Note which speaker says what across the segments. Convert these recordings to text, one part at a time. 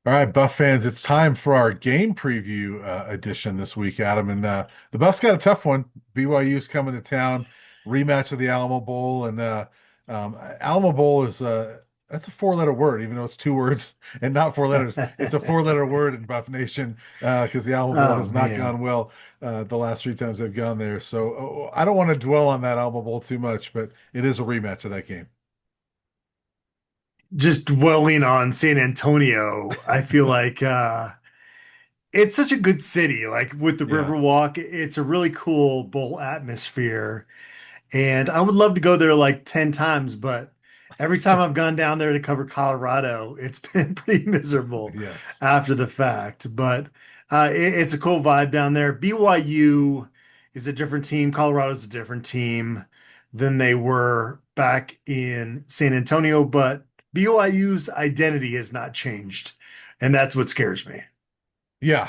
Speaker 1: All right, Buff fans, it's time for our game preview edition this week, Adam. And the Buffs got a tough one. BYU's coming to town, rematch of the Alamo Bowl, and Alamo Bowl is that's a four-letter word, even though it's two words and not four letters. It's a four-letter word in Buff Nation because the Alamo Bowl
Speaker 2: Oh
Speaker 1: has not gone
Speaker 2: man.
Speaker 1: well the last three times they've gone there. So I don't want to dwell on that Alamo Bowl too much, but it is a rematch of that game.
Speaker 2: Just dwelling on San Antonio, I feel like it's such a good city. Like with the
Speaker 1: Yeah.
Speaker 2: Riverwalk, it's a really cool bowl atmosphere. And I would love to go there like 10 times, but every time I've gone down there to cover Colorado, it's been pretty miserable
Speaker 1: Yes.
Speaker 2: after the fact. But it's a cool vibe down there. BYU is a different team. Colorado's a different team than they were back in San Antonio, but BYU's identity has not changed. And that's what scares me.
Speaker 1: Yeah,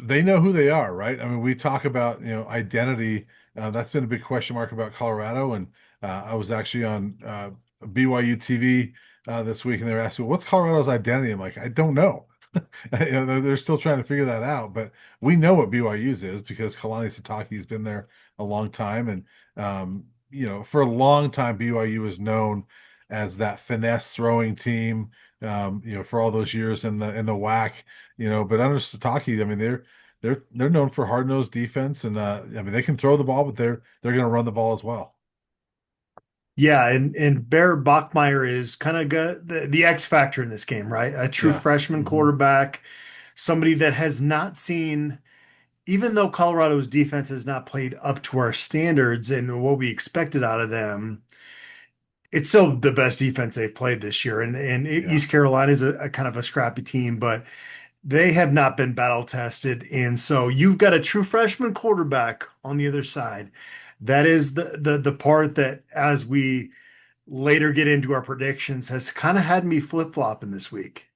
Speaker 1: they know who they are, right? I mean, we talk about, identity. That's been a big question mark about Colorado. And I was actually on BYU TV this week, and they were asking, "What's Colorado's identity?" I'm like, I don't know. They're still trying to figure that out. But we know what BYU's is because Kalani Sitake has been there a long time, and for a long time, BYU is known as that finesse throwing team. For all those years in the WAC. But under Sataki, I mean, they're known for hard-nosed defense, and I mean, they can throw the ball, but they're going to run the ball as well.
Speaker 2: Yeah, and Bear Bachmeier is kind of the X factor in this game, right? A true
Speaker 1: Yeah.
Speaker 2: freshman
Speaker 1: Hmm.
Speaker 2: quarterback, somebody that has not seen, even though Colorado's defense has not played up to our standards and what we expected out of them, it's still the best defense they've played this year. And
Speaker 1: Yeah.
Speaker 2: East Carolina is a kind of a scrappy team, but they have not been battle tested. And so you've got a true freshman quarterback on the other side. That is the part that as we later get into our predictions has kind of had me flip-flopping this week.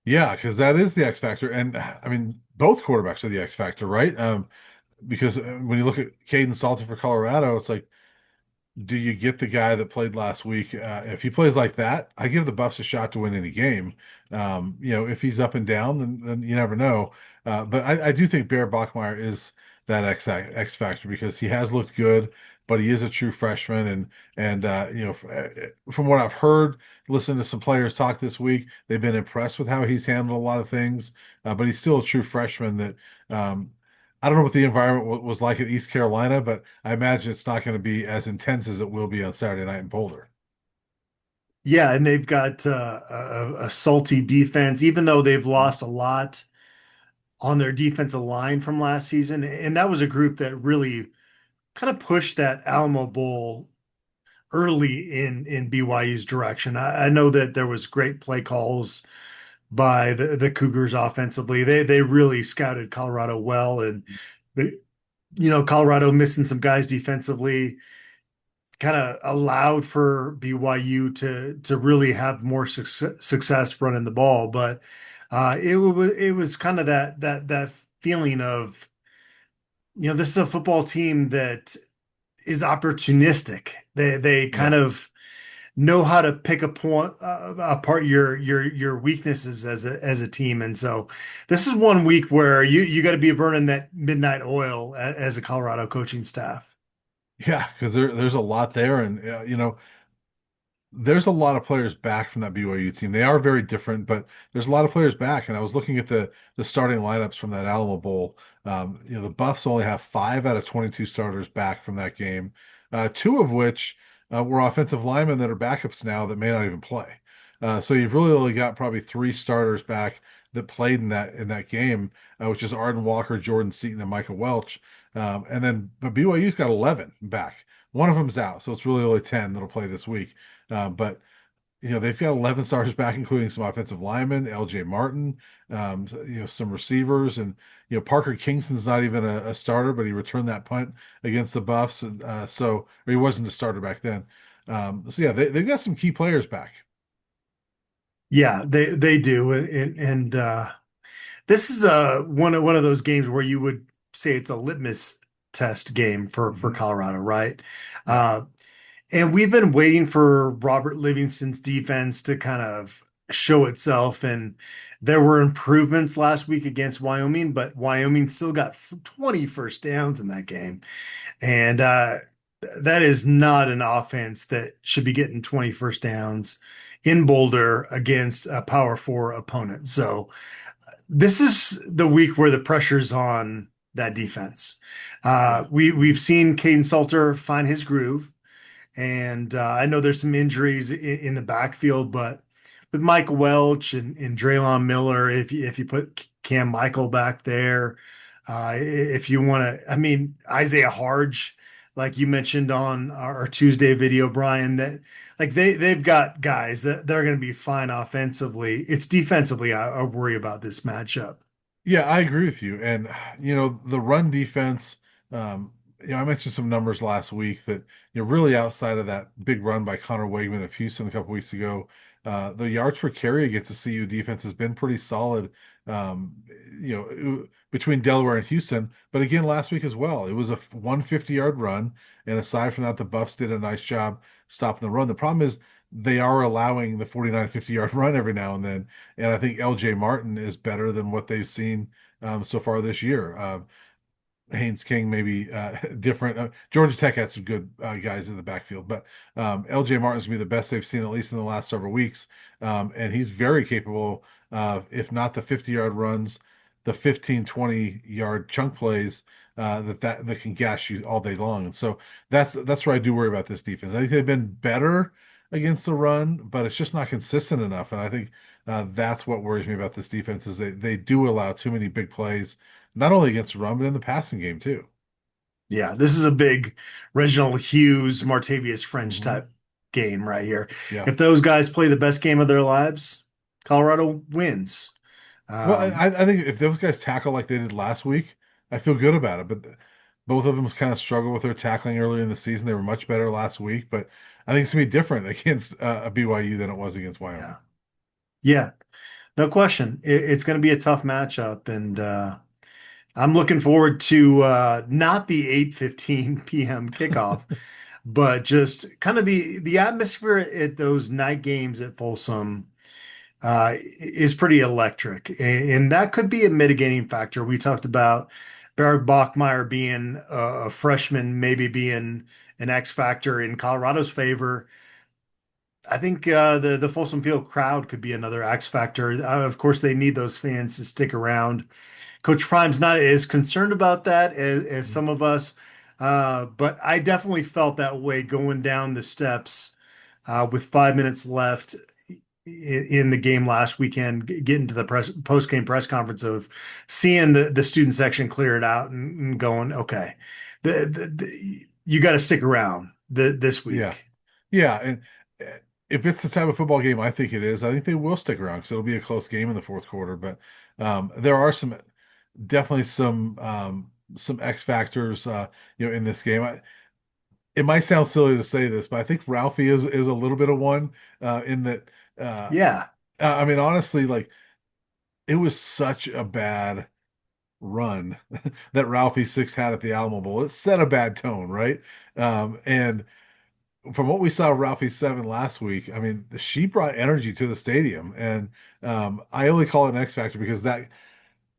Speaker 1: Yeah, because that is the X factor, and I mean, both quarterbacks are the X factor, right? Because when you look at Caden Salter for Colorado, it's like, do you get the guy that played last week? If he plays like that, I give the Buffs a shot to win any game. If he's up and down, then you never know. But I do think Bear Bachmeier is that X factor because he has looked good, but he is a true freshman, and from what I've heard, listening to some players talk this week, they've been impressed with how he's handled a lot of things. But he's still a true freshman that. I don't know what the environment was like at East Carolina, but I imagine it's not going to be as intense as it will be on Saturday night in Boulder.
Speaker 2: Yeah, and they've got a salty defense, even though they've
Speaker 1: Mhm.
Speaker 2: lost a lot on their defensive line from last season. And that was a group that really kind of pushed that Alamo Bowl early in BYU's direction. I know that there was great play calls by the Cougars offensively. They really scouted Colorado well, and but, Colorado missing some guys defensively kind of allowed for BYU to really have more success running the ball. But it was kind of that feeling of this is a football team that is opportunistic. They kind
Speaker 1: Yeah.
Speaker 2: of know how to pick a point apart your weaknesses as a team. And so this is one week where you got to be burning that midnight oil as a Colorado coaching staff.
Speaker 1: Yeah, because there's a lot there, and there's a lot of players back from that BYU team. They are very different, but there's a lot of players back. And I was looking at the starting lineups from that Alamo Bowl. The Buffs only have 5 out of 22 starters back from that game, two of which were offensive linemen that are backups now that may not even play. So you've really only got probably three starters back that played in that game, which is Arden Walker, Jordan Seaton, and Michael Welch. But BYU's got 11 back. One of them's out, so it's really only 10 that'll play this week. But they've got 11 starters back, including some offensive linemen, L.J. Martin, some receivers, and Parker Kingston's not even a starter, but he returned that punt against the Buffs, and or he wasn't a starter back then. So yeah, they've got some key players back.
Speaker 2: Yeah, they do, and this is one of those games where you would say it's a litmus test game for
Speaker 1: Hmm.
Speaker 2: Colorado, right?
Speaker 1: Yeah.
Speaker 2: Uh, and we've been waiting for Robert Livingston's defense to kind of show itself. And there were improvements last week against Wyoming, but Wyoming still got 20 first downs in that game. And that is not an offense that should be getting 20 first downs in Boulder against a Power Four opponent. So this is the week where the pressure's on that defense.
Speaker 1: Yeah.
Speaker 2: We've seen Caden Salter find his groove. And I know there's some injuries in the backfield, but with Michael Welch and Draylon Miller, if you put Cam Michael back there, if you want to, I mean Isaiah Harge, like you mentioned on our Tuesday video, Brian, that like they've got guys that are going to be fine offensively. It's defensively I worry about this matchup.
Speaker 1: Yeah, I agree with you. And the run defense, I mentioned some numbers last week that really outside of that big run by Connor Wegman of Houston a couple weeks ago, the yards per carry against the CU defense has been pretty solid. Um, between Delaware and Houston, but again last week as well, it was a 150-yard run, and aside from that, the Buffs did a nice job stopping the run. The problem is they are allowing the 49 50-yard run every now and then. And I think LJ Martin is better than what they've seen so far this year. Haynes King maybe different. Georgia Tech had some good guys in the backfield, but LJ Martin's gonna be the best they've seen at least in the last several weeks. And he's very capable of, if not the 50-yard runs, the 15, 20-yard chunk plays that can gash you all day long. And so that's where I do worry about this defense. I think they've been better against the run, but it's just not consistent enough. And I think that's what worries me about this defense is they do allow too many big plays, not only against the run, but in the passing game too.
Speaker 2: Yeah, this is a big Reginald Hughes, Martavius French
Speaker 1: Hmm.
Speaker 2: type game right here.
Speaker 1: Yeah.
Speaker 2: If those guys play the best game of their lives, Colorado wins.
Speaker 1: Well,
Speaker 2: Um,
Speaker 1: I think if those guys tackle like they did last week, I feel good about it. But both of them kind of struggled with their tackling earlier in the season. They were much better last week, but I think it's gonna be different against a BYU than it was against Wyoming.
Speaker 2: yeah, yeah, no question. It's going to be a tough matchup, and I'm looking forward to not the 8:15 p.m. kickoff, but just kind of the atmosphere at those night games at Folsom is pretty electric, and that could be a mitigating factor. We talked about Barry Bachmeyer being a freshman, maybe being an X factor in Colorado's favor. I think the Folsom Field crowd could be another X factor. Of course, they need those fans to stick around. Coach Prime's not as concerned about that as
Speaker 1: Mhm.
Speaker 2: some of us, but I definitely felt that way going down the steps with 5 minutes left in the game last weekend, getting to the post game press conference of seeing the student section clear it out and going, okay, you got to stick around this
Speaker 1: Yeah.
Speaker 2: week.
Speaker 1: Yeah. And if it's the type of football game I think it is, I think they will stick around because it'll be a close game in the fourth quarter. But there are definitely some X factors in this game. It might sound silly to say this, but I think Ralphie is a little bit of one in that. Uh,
Speaker 2: Yeah,
Speaker 1: I mean, honestly, like it was such a bad run that Ralphie Six had at the Alamo Bowl. It set a bad tone, right? And from what we saw Ralphie Seven last week, I mean, she brought energy to the stadium, and I only call it an X factor because that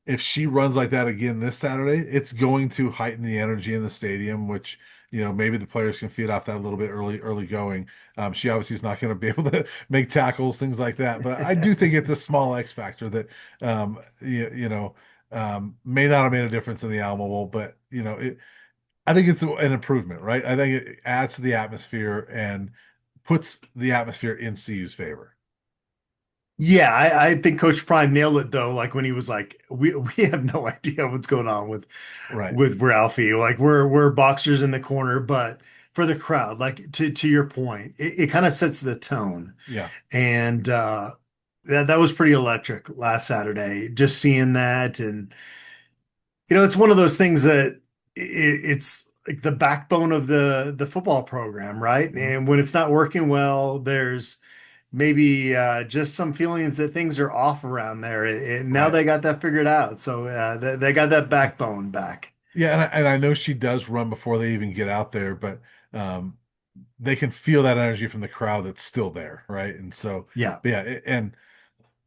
Speaker 1: if she runs like that again this Saturday, it's going to heighten the energy in the stadium, which, maybe the players can feed off that a little bit early going. She obviously is not going to be able to make tackles, things like that. But I do think it's a small X factor that, may not have made a difference in the Alamo Bowl, but, I think it's an improvement, right? I think it adds to the atmosphere and puts the atmosphere in CU's favor.
Speaker 2: yeah. I think Coach Prime nailed it though. Like when he was like, we have no idea what's going on
Speaker 1: Right.
Speaker 2: with Ralphie. Like we're boxers in the corner, but for the crowd, like to your point, it kind of sets the tone.
Speaker 1: Yeah.
Speaker 2: And that was pretty electric last Saturday. Just seeing that, and it's one of those things that it's like the backbone of the football program, right?
Speaker 1: Mhm.
Speaker 2: And when it's not working well, there's maybe just some feelings that things are off around there. And now
Speaker 1: Right.
Speaker 2: they got that figured out, so they got that backbone back.
Speaker 1: Yeah, and I know she does run before they even get out there, but um, they can feel that energy from the crowd that's still there, right? And so,
Speaker 2: Yeah.
Speaker 1: but yeah, and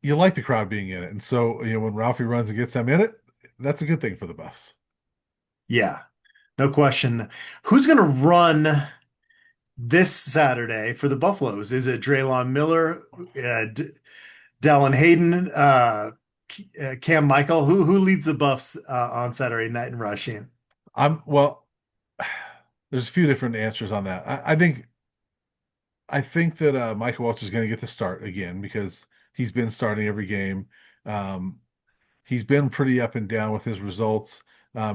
Speaker 1: you like the crowd being in it. And so, when Ralphie runs and gets them in it, that's a good thing for the Buffs.
Speaker 2: Yeah, no question. Who's going to run this Saturday for the Buffaloes? Is it Draylon Miller, Dallin Hayden, Cam Michael? Who leads the Buffs on Saturday night in rushing?
Speaker 1: Well, there's a few different answers on that. I think that Michael Welch is going to get the start again because he's been starting every game. Um, he's been pretty up and down with his results.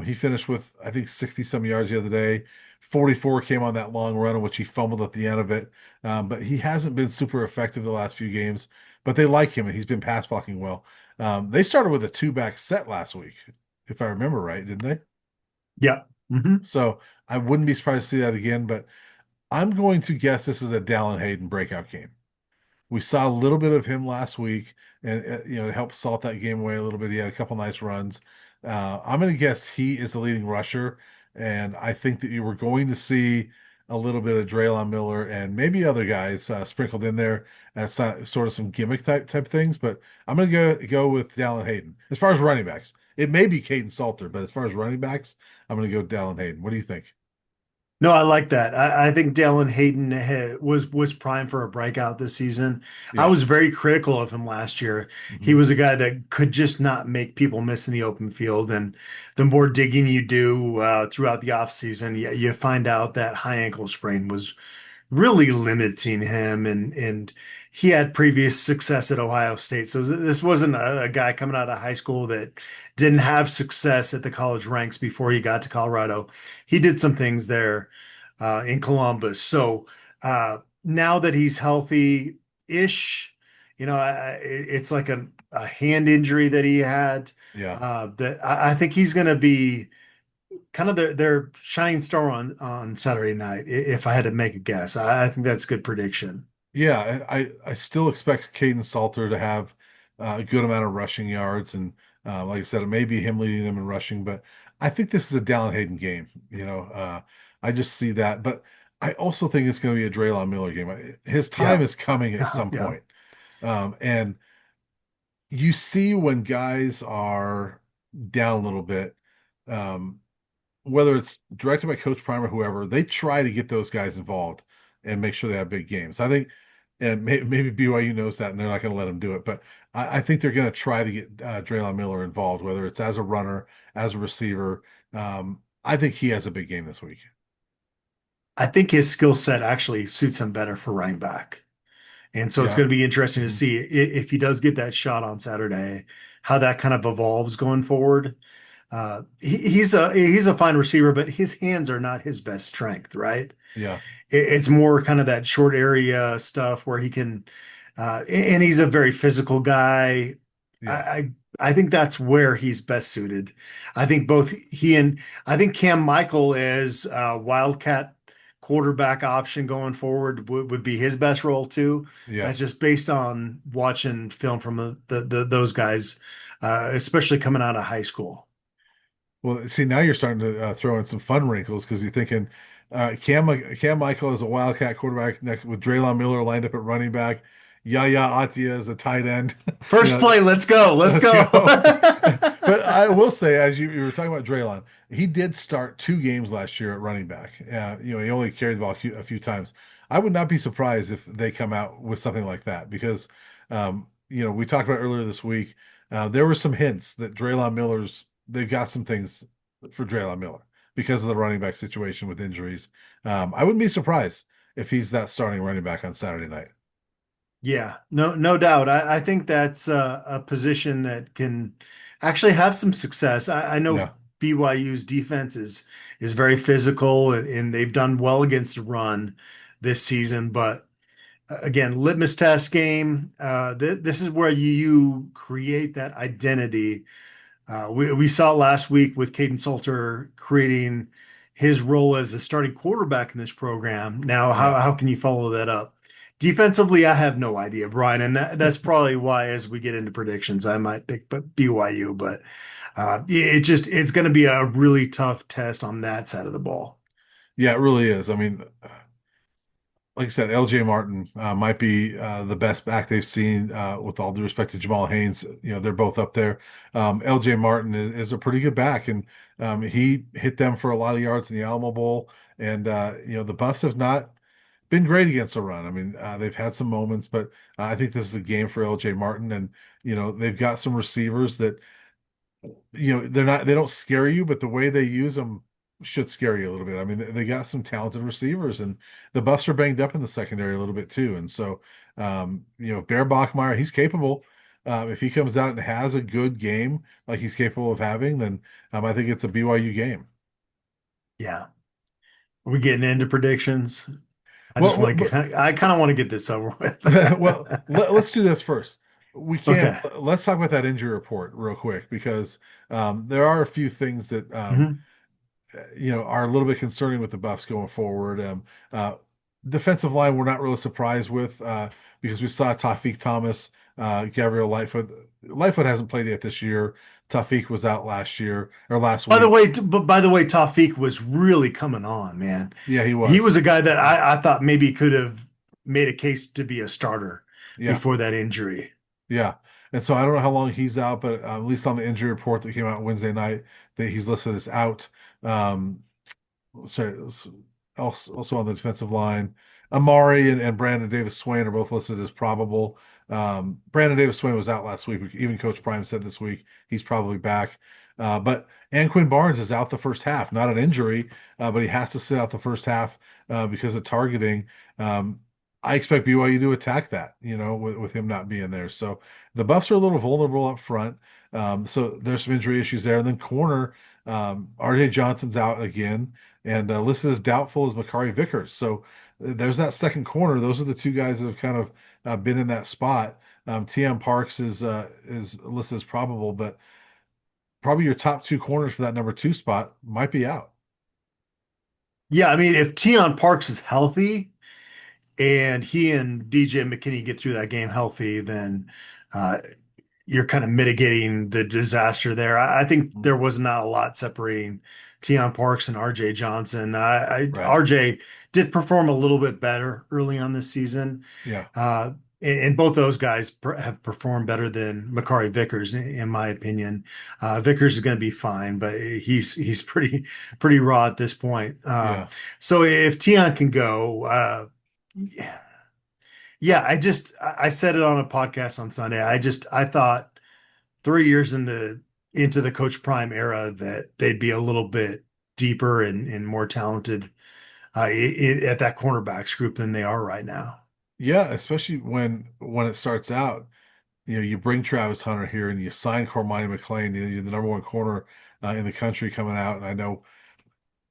Speaker 1: He finished with, I think, 60 some yards the other day. 44 came on that long run in which he fumbled at the end of it. But he hasn't been super effective the last few games. But they like him and he's been pass blocking well. They started with a two-back set last week, if I remember right, didn't they?
Speaker 2: Yeah. Hmm.
Speaker 1: So I wouldn't be surprised to see that again. But I'm going to guess this is a Dallin Hayden breakout game. We saw a little bit of him last week, and it helped salt that game away a little bit. He had a couple nice runs. I'm going to guess he is the leading rusher, and I think that you were going to see a little bit of Draylon Miller and maybe other guys sprinkled in there as sort of some gimmick type things. But I'm going to go with Dallin Hayden. As far as running backs, it may be Caden Salter, but as far as running backs, I'm going to go Dallin Hayden. What do you think?
Speaker 2: No, I like that. I think Dallin Hayden was primed for a breakout this season. I
Speaker 1: Yeah.
Speaker 2: was very critical of him last year. He
Speaker 1: Hmm.
Speaker 2: was a guy that could just not make people miss in the open field. And the more digging you do throughout the offseason, you find out that high ankle sprain was really limiting him, and he had previous success at Ohio State. So this wasn't a guy coming out of high school that didn't have success at the college ranks before he got to Colorado. He did some things there in Columbus. So now that he's healthy-ish, it's like a hand injury that he had.
Speaker 1: Yeah.
Speaker 2: That I think he's going to be kind of their shining star on Saturday night. If I had to make a guess, I think that's a good prediction.
Speaker 1: Yeah, I still expect Caden Salter to have a good amount of rushing yards, and like I said, it may be him leading them in rushing, but I think this is a Dallin Hayden game. I just see that, but I also think it's going to be a Draylon Miller game. His time
Speaker 2: Yeah,
Speaker 1: is coming at some
Speaker 2: yeah.
Speaker 1: point, and you see when guys are down a little bit. Um, whether it's directed by Coach Prime or whoever, they try to get those guys involved and make sure they have big games. I think, and maybe BYU knows that, and they're not going to let them do it. But I think they're going to try to get Draylon Miller involved, whether it's as a runner, as a receiver. I think he has a big game this week.
Speaker 2: I think his skill set actually suits him better for running back. And so it's
Speaker 1: Yeah.
Speaker 2: going to be interesting to
Speaker 1: Hmm.
Speaker 2: see if he does get that shot on Saturday, how that kind of evolves going forward. He's a fine receiver, but his hands are not his best strength, right?
Speaker 1: Yeah.
Speaker 2: It's more kind of that short area stuff where he can, and he's a very physical guy. I,
Speaker 1: Yeah.
Speaker 2: I I think that's where he's best suited. I think both he and I think Cam Michael is a Wildcat quarterback option going forward would be his best role too.
Speaker 1: Yeah.
Speaker 2: That's just based on watching film from those guys, especially coming out of high school.
Speaker 1: Well, see, now you're starting to throw in some fun wrinkles because you're thinking Cam Michael is a Wildcat quarterback next with Draylon Miller lined up at running back. Yaya Atia is a tight end. You
Speaker 2: First
Speaker 1: know,
Speaker 2: play, let's go, let's
Speaker 1: let's
Speaker 2: go.
Speaker 1: go. But I will say, as you were talking about Draylon, he did start two games last year at running back. He only carried the ball a few times. I would not be surprised if they come out with something like that because, we talked about earlier this week. There were some hints that they've got some things for Draylon Miller because of the running back situation with injuries. I wouldn't be surprised if he's that starting running back on Saturday night.
Speaker 2: Yeah, no doubt. I think that's a position that can actually have some success. I know
Speaker 1: Yeah,
Speaker 2: BYU's defense is very physical, and they've done well against the run this season. But again, litmus test game. This is where you create that identity. We saw it last week with Caden Salter creating his role as the starting quarterback in this program. Now, how
Speaker 1: yeah.
Speaker 2: how can you follow that up? Defensively, I have no idea, Brian, and that's probably why, as we get into predictions, I might pick BYU, but it's going to be a really tough test on that side of the ball.
Speaker 1: Yeah, it really is. I mean, like I said, LJ Martin might be the best back they've seen. With all due respect to Jamal Haynes, they're both up there. LJ Martin is a pretty good back, and he hit them for a lot of yards in the Alamo Bowl. And the Buffs have not been great against the run. I mean, they've had some moments, but I think this is a game for LJ Martin, and they've got some receivers that they don't scare you, but the way they use them should scare you a little bit. I mean, they got some talented receivers, and the Buffs are banged up in the secondary a little bit too. And so, Bear Bachmeier, he's capable. If he comes out and has a good game like he's capable of having, then I think it's a BYU game.
Speaker 2: Yeah. Are we getting into predictions? I just
Speaker 1: Well,
Speaker 2: want to I kind of want to get this over with.
Speaker 1: well, let's do this first. We can't.
Speaker 2: Okay.
Speaker 1: Let's talk about that injury report real quick because there are a few things that
Speaker 2: Mhm.
Speaker 1: are a little bit concerning with the Buffs going forward. Uh, Defensive line, we're not really surprised with because we saw Tawfiq Thomas, Gabriel Lightfoot. Lightfoot hasn't played yet this year. Tawfiq was out last year or last week.
Speaker 2: By the way, Tawfiq was really coming on, man.
Speaker 1: Yeah, he
Speaker 2: He was
Speaker 1: was.
Speaker 2: a guy that I thought maybe could have made a case to be a starter
Speaker 1: Yeah,
Speaker 2: before that injury.
Speaker 1: yeah. And so I don't know how long he's out, but at least on the injury report that came out Wednesday night, that he's listed as out. Um, sorry, also on the defensive line. Amari and Brandon Davis Swain are both listed as probable. Brandon Davis Swain was out last week. Even Coach Prime said this week he's probably back. But and Quinn Barnes is out the first half, not an injury, but he has to sit out the first half because of targeting. Um, I expect BYU to attack that, with him not being there. So the Buffs are a little vulnerable up front. So there's some injury issues there. And then corner, RJ Johnson's out again and listed as doubtful as Makari Vickers. So there's that second corner. Those are the two guys that have kind of been in that spot. TM Parks is listed as probable, but probably your top two corners for that number two spot might be out.
Speaker 2: Yeah, I mean, if Tion Parks is healthy and he and DJ McKinney get through that game healthy, then uh, you're kind of mitigating the disaster there. I think there was not a lot separating Tion Parks and RJ Johnson.
Speaker 1: Right.
Speaker 2: RJ did perform a little bit better early on this season.
Speaker 1: Yeah.
Speaker 2: Uh, and both those guys have performed better than Makari Vickers, in my opinion. Vickers is going to be fine, but he's pretty raw at this point.
Speaker 1: Yeah.
Speaker 2: So if Tion can go, yeah, I said it on a podcast on Sunday. I thought 3 years into the Coach Prime era that they'd be a little bit deeper and more talented at that cornerbacks group than they are right now.
Speaker 1: Yeah. Especially when it starts out, you bring Travis Hunter here and you sign Cormani McClain, you're the number one corner in the country coming out. And I know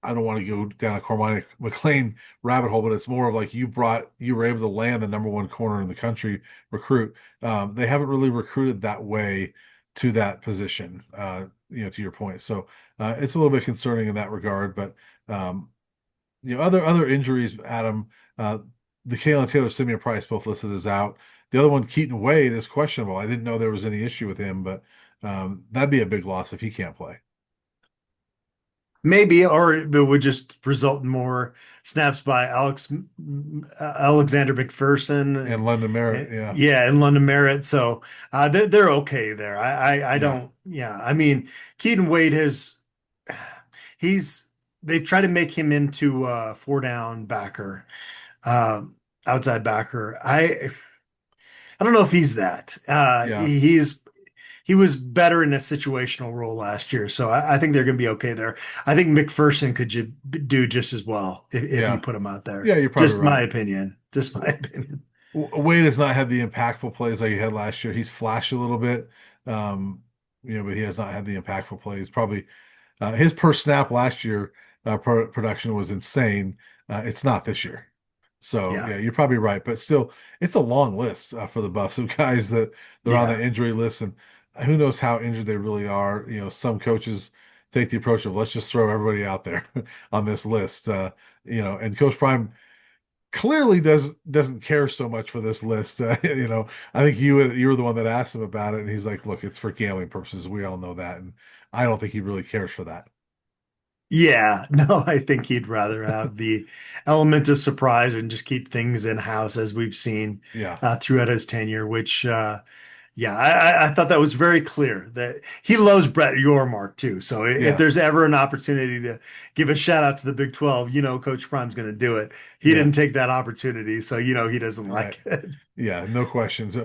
Speaker 1: I don't want to go down a Cormani McClain rabbit hole, but it's more of like you were able to land the number one corner in the country recruit. They haven't really recruited that way to that position, to your point. So it's a little bit concerning in that regard. But other injuries, Adam, the Kalen Taylor, Simeon Price, both listed as out. The other one, Keaton Wade, is questionable. I didn't know there was any issue with him, but that'd be a big loss if he can't play.
Speaker 2: Maybe, or it would just result in more snaps by Alexander McPherson.
Speaker 1: And London Merritt, yeah,
Speaker 2: Yeah, and London Merritt. So they're okay there. I
Speaker 1: yeah,
Speaker 2: don't. Yeah, I mean, Keaton Wade has he's they've tried to make him into a four down backer, um, outside backer. I don't know if he's that.
Speaker 1: yeah,
Speaker 2: He was better in a situational role last year, so I think they're going to be okay there. I think McPherson could do just as well if you
Speaker 1: yeah,
Speaker 2: put him out there.
Speaker 1: yeah. You're probably
Speaker 2: Just my
Speaker 1: right.
Speaker 2: opinion. Just my opinion.
Speaker 1: Wade has not had the impactful plays like he had last year. He's flashed a little bit, um, but he has not had the impactful plays. Probably his per snap last year production was insane. It's not this year. So
Speaker 2: Yeah,
Speaker 1: yeah, you're probably right. But still, it's a long list for the Buffs of guys that they're on the
Speaker 2: yeah.
Speaker 1: injury list, and who knows how injured they really are. Some coaches take the approach of let's just throw everybody out there on this list. And Coach Prime clearly doesn't care so much for this list. I think you were the one that asked him about it, and he's like, "Look, it's for gambling purposes. We all know that." And I don't think he really cares for that.
Speaker 2: Yeah, no, I think he'd rather have the element of surprise and just keep things in house as we've seen
Speaker 1: Yeah,
Speaker 2: throughout his tenure, which yeah, I thought that was very clear that he loves Brett Yormark too. So if
Speaker 1: yeah,
Speaker 2: there's ever an opportunity to give a shout out to the Big 12, Coach Prime's going to do it. He
Speaker 1: yeah.
Speaker 2: didn't take that opportunity, so he doesn't
Speaker 1: Right.
Speaker 2: like it.
Speaker 1: Yeah, no questions.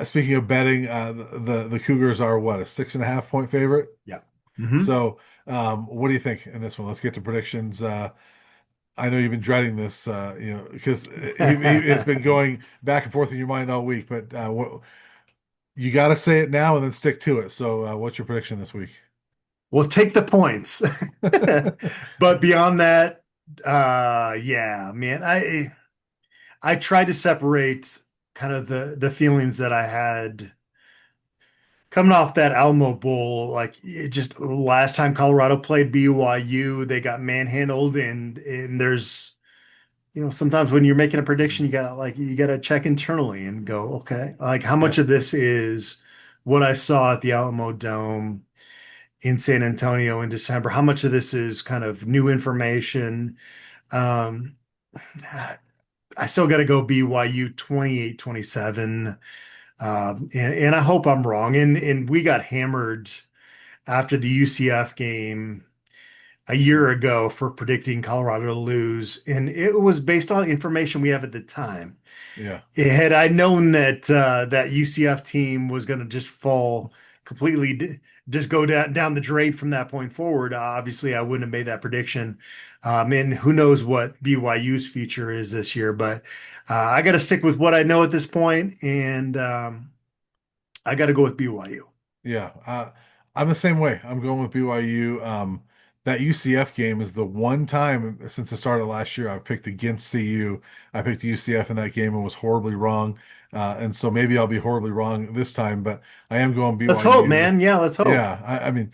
Speaker 1: Speaking of betting, the Cougars are what, a 6.5 point favorite?
Speaker 2: Yeah. Hmm.
Speaker 1: So, what do you think in this one? Let's get to predictions. I know you've been dreading this, because it's been going back and forth in your mind all week. But you got to say it now and then stick to it. So, what's your prediction this week?
Speaker 2: We'll take the points. But beyond that, yeah, man, I try to separate kind of the feelings that I had coming off that Alamo Bowl. Like it just last time Colorado played BYU, they got manhandled, and there's sometimes when you're making a prediction, you gotta check internally and go, okay, like how
Speaker 1: Yeah,
Speaker 2: much of this is what I saw at the Alamo Dome in San Antonio in December? How much of this is kind of new information? Um, I still got to go BYU 28-27. And I hope I'm wrong. And we got hammered after the UCF game a year ago for predicting Colorado to lose. And it was based on information we have at the time.
Speaker 1: yeah,
Speaker 2: Had I known that that UCF team was going to just fall completely, just go down the drain from that point forward, obviously I wouldn't have made that prediction. And who knows what BYU's future is this year? But I got to stick with what I know at this point, and I got to go with BYU.
Speaker 1: yeah. I'm the same way. I'm going with BYU. That UCF game is the one time since the start of last year I've picked against CU. I picked UCF in that game and was horribly wrong. And so maybe I'll be horribly wrong this time, but I am going
Speaker 2: Let's hope,
Speaker 1: BYU.
Speaker 2: man. Yeah, let's hope.
Speaker 1: Yeah, I mean,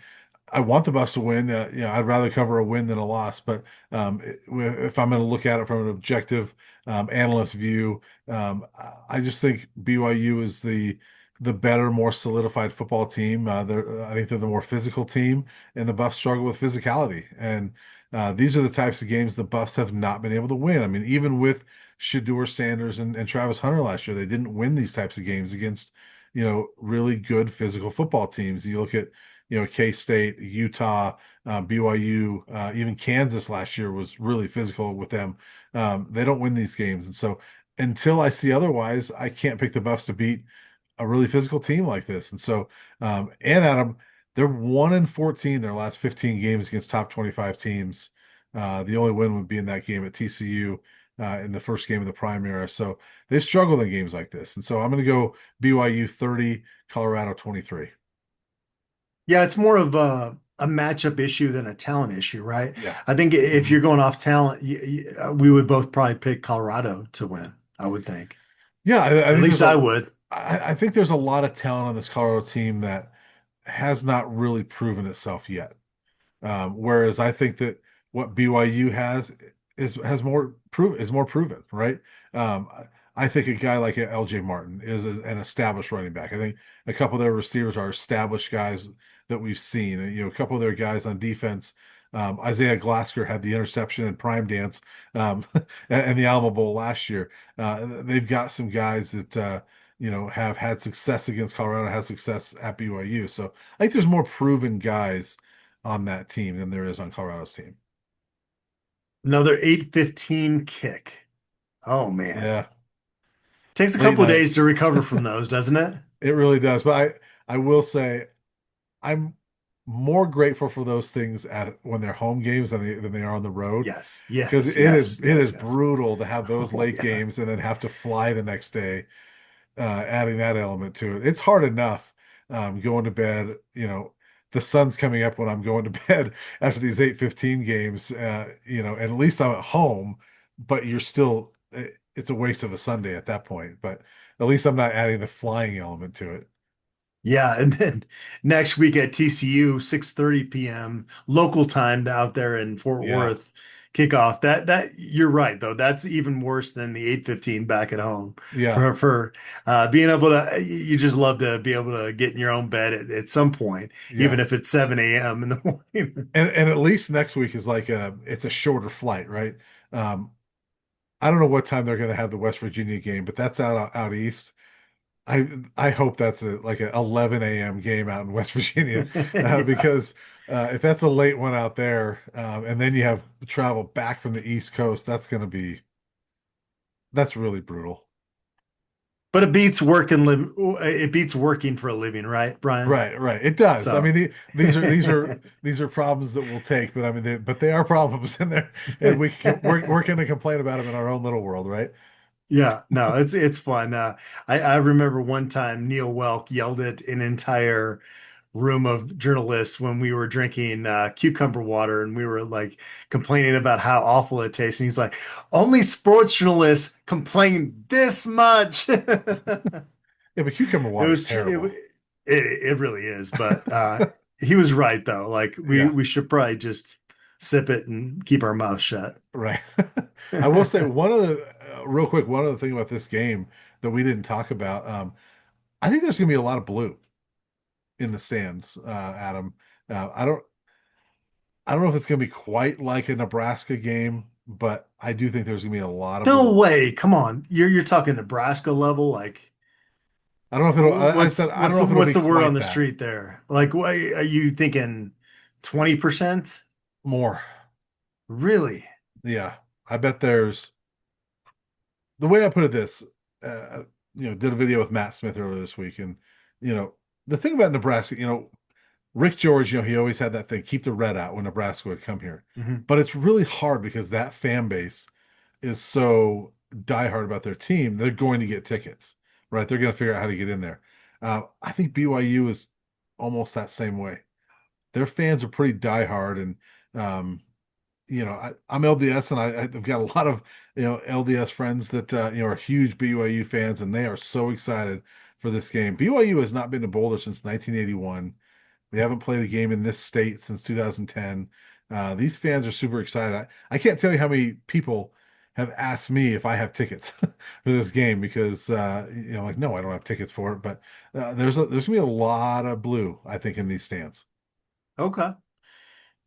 Speaker 1: I want the Buffs to win. I'd rather cover a win than a loss. But if I'm going to look at it from an objective analyst view, I just think BYU is the better, more solidified football team. I think they're the more physical team, and the Buffs struggle with physicality. And these are the types of games the Buffs have not been able to win. I mean, even with Shador Sanders and Travis Hunter last year, they didn't win these types of games against really good physical football teams. You look at, K-State, Utah, BYU, even Kansas last year was really physical with them. They don't win these games. And so until I see otherwise, I can't pick the Buffs to beat a really physical team like this. And so, and Adam, they're 1-14 their last 15 games against top 25 teams. The only win would be in that game at TCU in the first game of the Prime era. So they struggled in games like this. And so I'm going to go BYU 30, Colorado 23.
Speaker 2: Yeah, it's more of a matchup issue than a talent issue, right?
Speaker 1: Yeah.
Speaker 2: I think if
Speaker 1: hmm
Speaker 2: you're going off talent, we would both probably pick Colorado to win, I would think.
Speaker 1: Yeah, I
Speaker 2: At
Speaker 1: think
Speaker 2: least I would.
Speaker 1: I think there's a lot of talent on this Colorado team that has not really proven itself yet. Whereas I think that what BYU has more proven, right? I think a guy like LJ Martin is an established running back. I think a couple of their receivers are established guys that we've seen. And, a couple of their guys on defense. Isaiah Glasker had the interception and prime dance and the Alamo Bowl last year. They've got some guys that have had success against Colorado, had success at BYU. So I think there's more proven guys on that team than there is on Colorado's team.
Speaker 2: Another 8:15 kick. Oh man.
Speaker 1: Yeah,
Speaker 2: Takes a
Speaker 1: late
Speaker 2: couple of
Speaker 1: night.
Speaker 2: days to recover from those, doesn't it?
Speaker 1: It really does. But I will say I'm more grateful for those things at when they're home games than they are on the road.
Speaker 2: Yes.
Speaker 1: Because
Speaker 2: Yes.
Speaker 1: it is
Speaker 2: Yes.
Speaker 1: it is
Speaker 2: Yes. Yes.
Speaker 1: brutal to have those
Speaker 2: Oh
Speaker 1: late
Speaker 2: yeah.
Speaker 1: games and then have to fly the next day, adding that element to it. It's hard enough going to bed, the sun's coming up when I'm going to bed after these 8:15 games, and at least I'm at home, but you're still it's a waste of a Sunday at that point. But at least I'm not adding the flying element to it.
Speaker 2: Yeah, and then next week at TCU, 6:30 p.m. local time out there in Fort
Speaker 1: Yeah.
Speaker 2: Worth. kickoff. That you're right though. That's even worse than the 8:15 back at home.
Speaker 1: Yeah,
Speaker 2: For being able to, you just love to be able to get in your own bed at some point,
Speaker 1: yeah.
Speaker 2: even if it's 7 a.m. in the morning.
Speaker 1: And at least next week is like it's a shorter flight, right? Um, I don't know what time they're going to have the West Virginia game, but that's out east. I hope that's like a 11 a.m. game out in West Virginia,
Speaker 2: Yeah.
Speaker 1: because if that's a late one out there, and then you have travel back from the East Coast, that's really brutal.
Speaker 2: But it beats working for a living, right, Brian?
Speaker 1: Right, right. It does. I
Speaker 2: So
Speaker 1: mean, these are problems that we'll take, but I mean, but they are problems, and we're going to complain about them in our own little world, right?
Speaker 2: yeah, no, it's fun. I remember one time Neil Welk yelled at an entire room of journalists when we were drinking cucumber water and we were like complaining about how awful it tastes. And he's like, only sports journalists complain this much.
Speaker 1: Yeah, but cucumber
Speaker 2: It
Speaker 1: water is
Speaker 2: was tr-
Speaker 1: terrible.
Speaker 2: it really is, but he was right though. Like
Speaker 1: Yeah,
Speaker 2: we should probably just sip it and keep our mouth shut.
Speaker 1: right. I will say one of the real quick, one other thing about this game that we didn't talk about. I think there's going to be a lot of blue in the stands, Adam. I don't know if it's going to be quite like a Nebraska game, but I do think there's going to be a lot of
Speaker 2: No
Speaker 1: blue.
Speaker 2: way. Come on. You're talking Nebraska level. Like
Speaker 1: I don't know if it'll. I said I don't know if it'll be
Speaker 2: what's the word on
Speaker 1: quite
Speaker 2: the
Speaker 1: that.
Speaker 2: street there? Like what are you thinking 20%?
Speaker 1: More.
Speaker 2: Really?
Speaker 1: Yeah, I bet there's the way I put it this. Did a video with Matt Smith earlier this week, and the thing about Nebraska, Rick George, he always had that thing, keep the red out when Nebraska would come here.
Speaker 2: Hmm.
Speaker 1: But it's really hard because that fan base is so diehard about their team, they're going to get tickets, right? They're going to figure out how to get in there. I think BYU is almost that same way. Their fans are pretty diehard, and I'm LDS, and I've got a lot of LDS friends that are huge BYU fans, and they are so excited for this game. BYU has not been to Boulder since 1981. They haven't played a game in this state since 2010. These fans are super excited. I can't tell you how many people have asked me if I have tickets for this game because like no, I don't have tickets for it. But there's gonna be a lot of blue, I think, in these stands.
Speaker 2: Okay.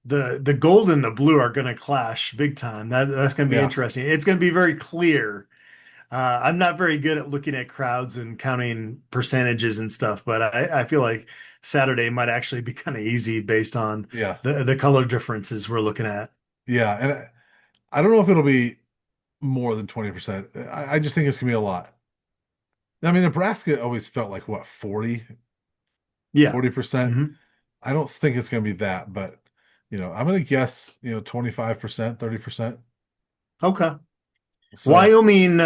Speaker 2: The gold and the blue are going to clash big time. That's going to be
Speaker 1: Yeah,
Speaker 2: interesting. It's going to be very clear. I'm not very good at looking at crowds and counting percentages and stuff, but I feel like Saturday might actually be kind of easy based on
Speaker 1: yeah,
Speaker 2: the color differences we're looking at.
Speaker 1: yeah. And I don't know if it'll be more than 20%. I just think it's gonna be a lot. I mean, Nebraska always felt like what,
Speaker 2: Yeah.
Speaker 1: 40%.
Speaker 2: Hmm.
Speaker 1: I don't think it's going to be that, but I'm going to guess, 25%, 30%.
Speaker 2: Okay.
Speaker 1: So,
Speaker 2: Wyoming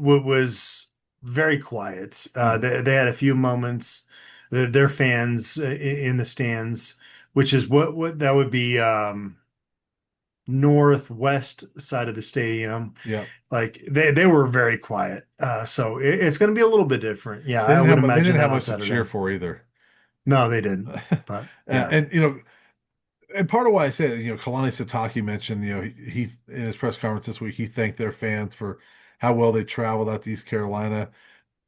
Speaker 2: was very quiet.
Speaker 1: mhm,
Speaker 2: They had a few moments. Their fans in the stands, which is what that would be northwest side of the stadium.
Speaker 1: yeah,
Speaker 2: Like they were very quiet. So it's going to be a little bit different. Yeah, I would
Speaker 1: they
Speaker 2: imagine
Speaker 1: didn't
Speaker 2: that
Speaker 1: have
Speaker 2: on
Speaker 1: much to cheer
Speaker 2: Saturday.
Speaker 1: for either.
Speaker 2: No, they didn't. But yeah.
Speaker 1: And and part of why I said, Kalani Sitake mentioned, he in his press conference this week, he thanked their fans for how well they traveled out to East Carolina.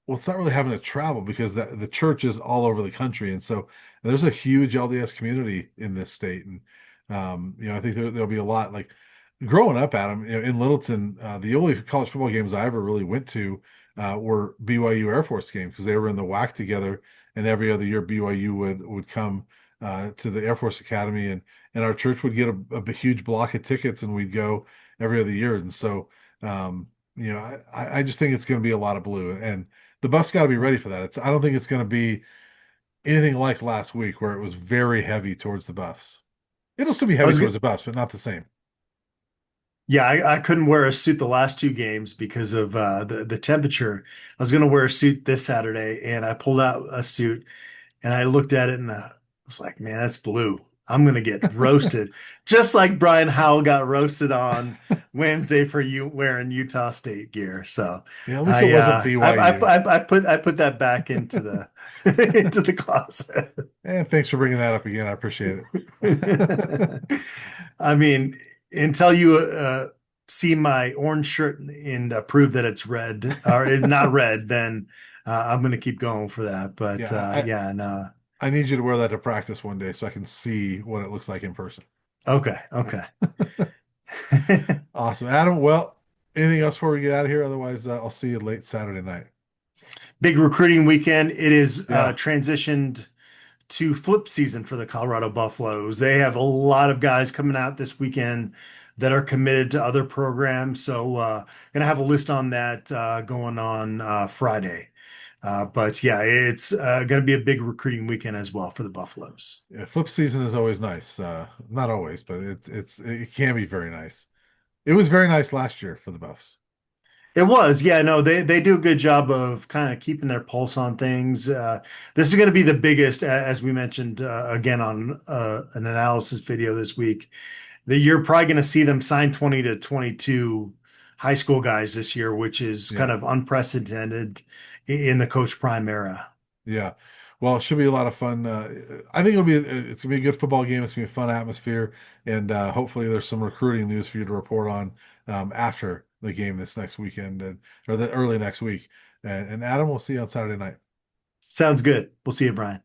Speaker 1: Well, it's not really having to travel because the church is all over the country, and so there's a huge LDS community in this state, and I think there'll be a lot. Like growing up, Adam, in Littleton, the only college football games I ever really went to were BYU Air Force games because they were in the WAC together, and every other year BYU would come to the Air Force Academy, and our church would get a huge block of tickets, and we'd go every other year, and so. I just think it's going to be a lot of blue, and the Buffs got to be ready for that. I don't think it's going to be anything like last week where it was very heavy towards the Buffs. It'll still be
Speaker 2: I
Speaker 1: heavy
Speaker 2: was
Speaker 1: towards
Speaker 2: go-
Speaker 1: the Buffs, but not the same.
Speaker 2: yeah, I couldn't wear a suit the last two games because of the temperature. I was going to wear a suit this Saturday, and I pulled out a suit and I looked at it and I was like, man, that's blue. I'm going to get roasted, just like Brian Howell got roasted on Wednesday for you wearing Utah State gear. So
Speaker 1: Yeah, at least it wasn't BYU.
Speaker 2: I put that back into the into the closet.
Speaker 1: And thanks for bringing that up again. I appreciate it.
Speaker 2: I mean, until you see my orange shirt and prove that it's red or it's not red, then I'm going to keep going for that. But
Speaker 1: Yeah,
Speaker 2: yeah, no.
Speaker 1: I need you to wear that to practice one day so I can see what it looks like in person.
Speaker 2: Okay, okay.
Speaker 1: Awesome, Adam. Well, anything else before we get out of here? Otherwise, I'll see you late Saturday night.
Speaker 2: Big recruiting weekend. It is
Speaker 1: Yeah,
Speaker 2: transitioned to flip season for the Colorado Buffaloes. They have a lot of guys coming out this weekend that are committed to other programs. So, gonna have a list on that going on Friday. But yeah, it's gonna be a big recruiting weekend as well for the Buffaloes.
Speaker 1: yeah. Flip season is always nice. Not always, but it can be very nice. It was very nice last year for the Buffs.
Speaker 2: It was, yeah, no, they do a good job of kind of keeping their pulse on things. This is going to be the biggest, as we mentioned again on an analysis video this week. That you're probably going to see them sign 20 to 22 high school guys this year, which is kind
Speaker 1: Yeah.
Speaker 2: of unprecedented in the Coach Prime era.
Speaker 1: Yeah. Well, it should be a lot of fun. I think it's gonna be a good football game. It's gonna be a fun atmosphere, and hopefully there's some recruiting news for you to report on after the game this next weekend or the early next week. And Adam, we'll see you on Saturday night.
Speaker 2: Sounds good. We'll see you, Brian.